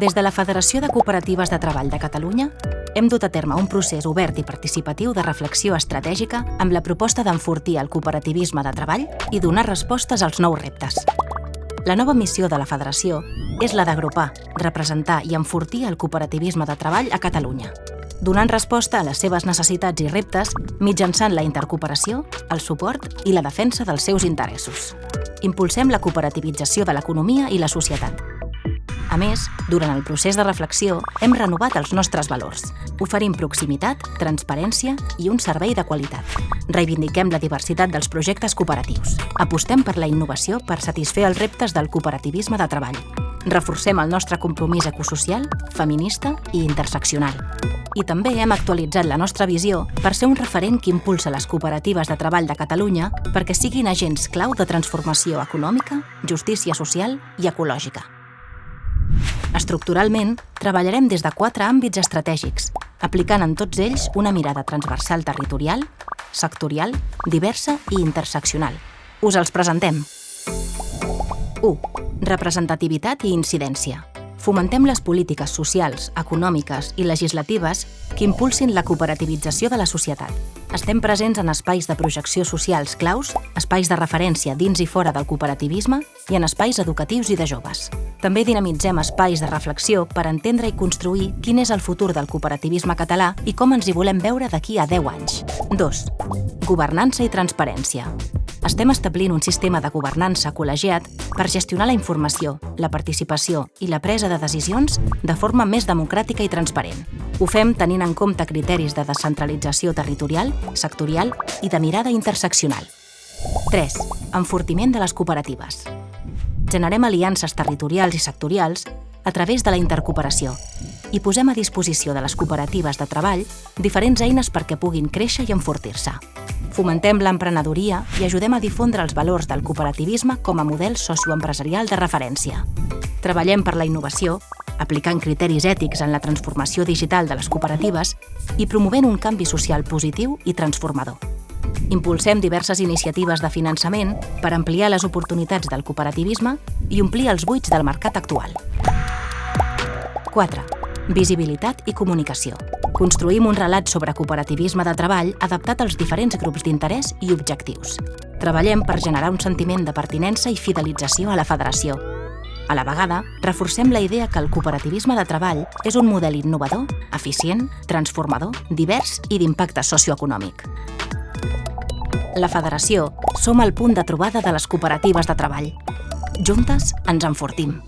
Des de la Federació de Cooperatives de Treball de Catalunya, hem dut a terme un procés obert i participatiu de reflexió estratègica amb la proposta d'enfortir el cooperativisme de treball i donar respostes als nous reptes. La nova missió de la Federació és la d'agrupar, representar i enfortir el cooperativisme de treball a Catalunya, donant resposta a les seves necessitats i reptes mitjançant la intercooperació, el suport i la defensa dels seus interessos. Impulsem la cooperativització de l'economia i la societat. A més, durant el procés de reflexió, hem renovat els nostres valors. Oferim proximitat, transparència i un servei de qualitat. Reivindiquem la diversitat dels projectes cooperatius. Apostem per la innovació per satisfer els reptes del cooperativisme de treball. Reforcem el nostre compromís ecosocial, feminista i interseccional. I també hem actualitzat la nostra visió per ser un referent que impulsa les cooperatives de treball de Catalunya perquè siguin agents clau de transformació econòmica, justícia social i ecològica. Estructuralment, treballarem des de 4 àmbits estratègics, aplicant en tots ells una mirada transversal territorial, sectorial, diversa i interseccional. Us els presentem. 1. Representativitat i incidència. Fomentem les polítiques socials, econòmiques i legislatives que impulsin la cooperativització de la societat. Estem presents en espais de projecció socials claus, espais de referència dins i fora del cooperativisme i en espais educatius i de joves. També dinamitzem espais de reflexió per entendre i construir quin és el futur del cooperativisme català i com ens hi volem veure d'aquí a 10 anys. 2. Governança i transparència. Estem establint un sistema de governança col·legiat per gestionar la informació, la participació i la presa de decisions de forma més democràtica i transparent. Ho fem tenint en compte criteris de descentralització territorial, sectorial i de mirada interseccional. 3. Enfortiment de les cooperatives. Generem aliances territorials i sectorials a través de la intercooperació i posem a disposició de les cooperatives de treball diferents eines perquè puguin créixer i enfortir-se. Fomentem l'emprenedoria i ajudem a difondre els valors del cooperativisme com a model socioempresarial de referència. Treballem per la innovació, aplicant criteris ètics en la transformació digital de les cooperatives i promovent un canvi social positiu i transformador. Impulsem diverses iniciatives de finançament per ampliar les oportunitats del cooperativisme i omplir els buits del mercat actual. 4. Visibilitat i comunicació. Construïm un relat sobre cooperativisme de treball adaptat als diferents grups d'interès i objectius. Treballem per generar un sentiment de pertinença i fidelització a la federació. A la vegada, reforcem la idea que el cooperativisme de treball és un model innovador, eficient, transformador, divers i d'impacte socioeconòmic. La Federació som el punt de trobada de les cooperatives de treball. Juntes ens enfortim.